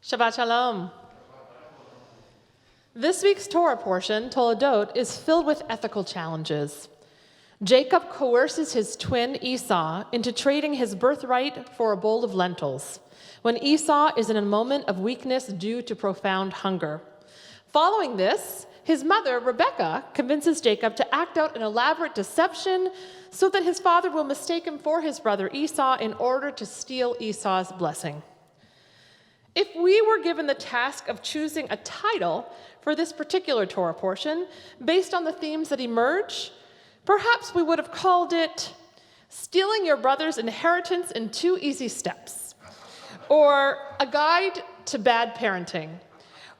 Shabbat Shalom. This week's Torah portion, Toledot, is filled with ethical challenges. Jacob coerces his twin Esau into trading his birthright for a bowl of lentils, when Esau is in a moment of weakness due to profound hunger. Following this, his mother, Rebekah, convinces Jacob to act out an elaborate deception so that his father will mistake him for his brother Esau in order to steal Esau's blessing. If we were given the task of choosing a title for this particular Torah portion based on the themes that emerge, perhaps we would have called it Stealing Your Brother's Inheritance in 2 Easy Steps, or A Guide to Bad Parenting,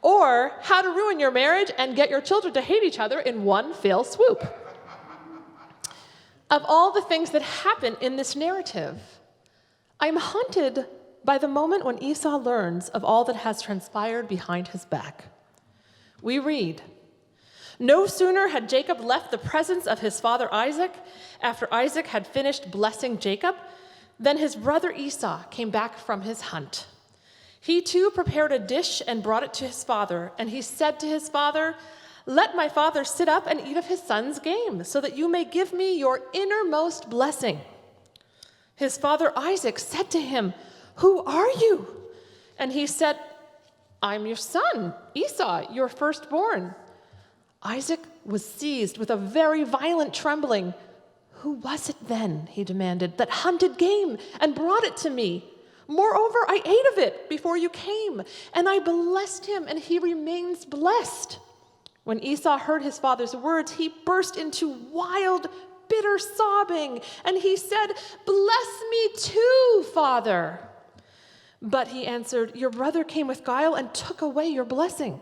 or How to Ruin Your Marriage and Get Your Children to Hate Each Other in One Fell Swoop. Of all the things that happen in this narrative, I'm haunted by the moment when Esau learns of all that has transpired behind his back. We read, "No sooner had Jacob left the presence of his father Isaac, after Isaac had finished blessing Jacob, than his brother Esau came back from his hunt. He too prepared a dish and brought it to his father, and he said to his father, 'Let my father sit up and eat of his son's game, so that you may give me your innermost blessing.' His father Isaac said to him, 'Who are you?' And he said, 'I'm your son, Esau, your firstborn.' Isaac was seized with a very violent trembling. 'Who was it then,' he demanded, 'that hunted game and brought it to me? Moreover, I ate of it before you came, and I blessed him, and he remains blessed.' When Esau heard his father's words, he burst into wild, bitter sobbing, and he said, 'Bless me too, father.' But he answered, 'Your brother came with guile and took away your blessing.'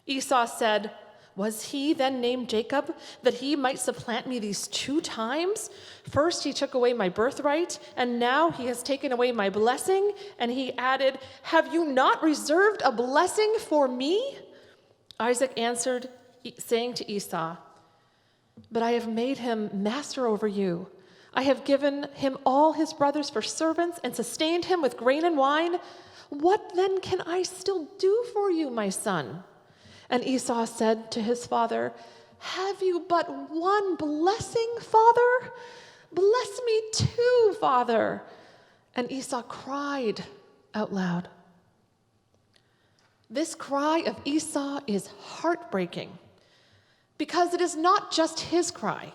Esau said, 'Was he then named Jacob, that he might supplant me these 2 times? First he took away my birthright, and now he has taken away my blessing.' And he added, 'Have you not reserved a blessing for me?' Isaac answered, saying to Esau, 'But I have made him master over you. I have given him all his brothers for servants and sustained him with grain and wine. What then can I still do for you, my son?' And Esau said to his father, 'Have you but one blessing, father? Bless me too, father.' And Esau cried out loud. This cry of Esau is heartbreaking because it is not just his cry.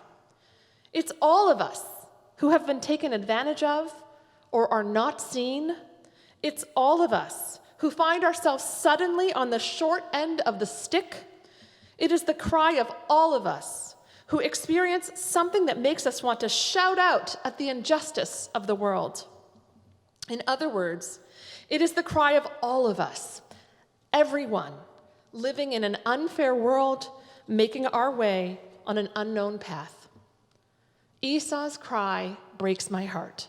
It's all of us who have been taken advantage of or are not seen. It's all of us who find ourselves suddenly on the short end of the stick. It is the cry of all of us who experience something that makes us want to shout out at the injustice of the world. In other words, it is the cry of all of us, everyone living in an unfair world, making our way on an unknown path. Esau's cry breaks my heart.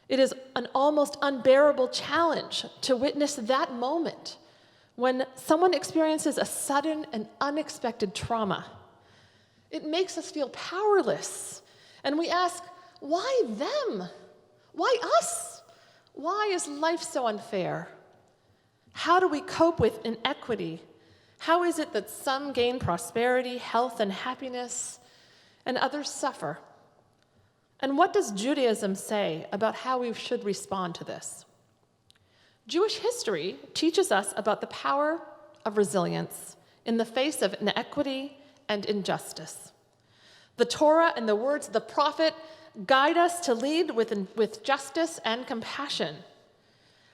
It is an almost unbearable challenge to witness that moment when someone experiences a sudden and unexpected trauma. It makes us feel powerless, and we ask, why them? Why us? Why is life so unfair? How do we cope with inequity? How is it that some gain prosperity, health, and happiness, and others suffer? And what does Judaism say about how we should respond to this? Jewish history teaches us about the power of resilience in the face of inequity and injustice. The Torah and the words of the prophet guide us to lead with justice and compassion.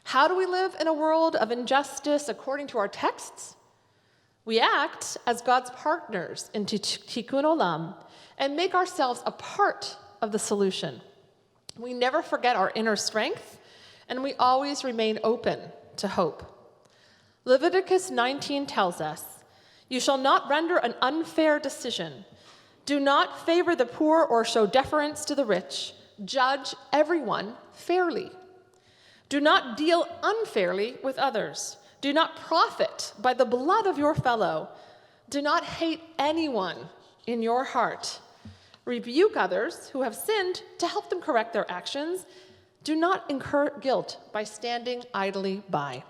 How do we live in a world of injustice according to our texts? We act as God's partners in Tikkun Olam and make ourselves a part of the solution. We never forget our inner strength, and we always remain open to hope. Leviticus 19 tells us, "You shall not render an unfair decision. Do not favor the poor or show deference to the rich. Judge everyone fairly. Do not deal unfairly with others. Do not profit by the blood of your fellow. Do not hate anyone in your heart. Rebuke others who have sinned to help them correct their actions. Do not incur guilt by standing idly by."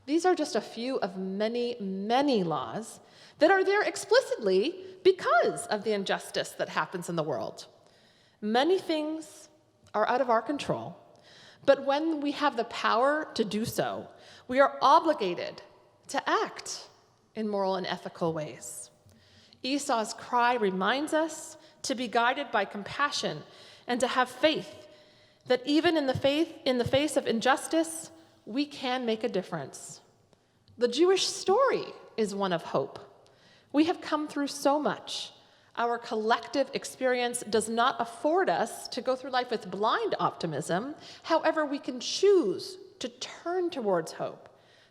These are just a few of many, many laws that are there explicitly because of the injustice that happens in the world. Many things are out of our control, but when we have the power to do so, we are obligated to act in moral and ethical ways. Esau's cry reminds us to be guided by compassion and to have faith that even in the face of injustice, we can make a difference. The Jewish story is one of hope. We have come through so much. Our collective experience does not afford us to go through life with blind optimism. However, we can choose to turn towards hope,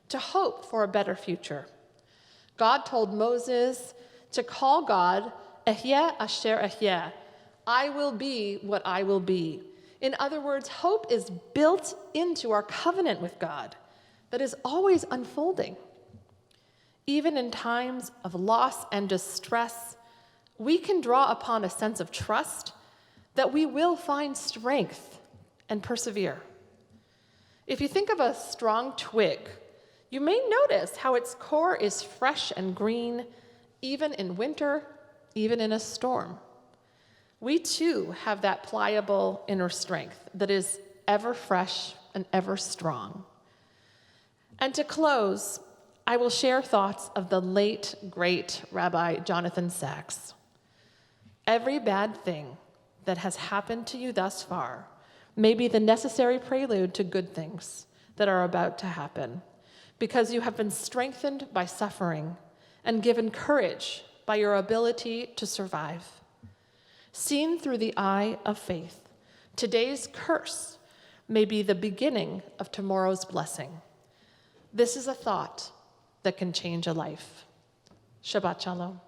to hope for a better future. God told Moses to call God, Ehyeh Asher Ehyeh, I will be what I will be. In other words, hope is built into our covenant with God that is always unfolding. Even in times of loss and distress, we can draw upon a sense of trust that we will find strength and persevere. If you think of a strong twig, you may notice how its core is fresh and green, even in winter, even in a storm. We too have that pliable inner strength that is ever fresh and ever strong. And to close, I will share thoughts of the late, great Rabbi Jonathan Sacks. Every bad thing that has happened to you thus far may be the necessary prelude to good things that are about to happen, because you have been strengthened by suffering and given courage by your ability to survive. Seen through the eye of faith, today's curse may be the beginning of tomorrow's blessing. This is a thought that can change a life. Shabbat Shalom.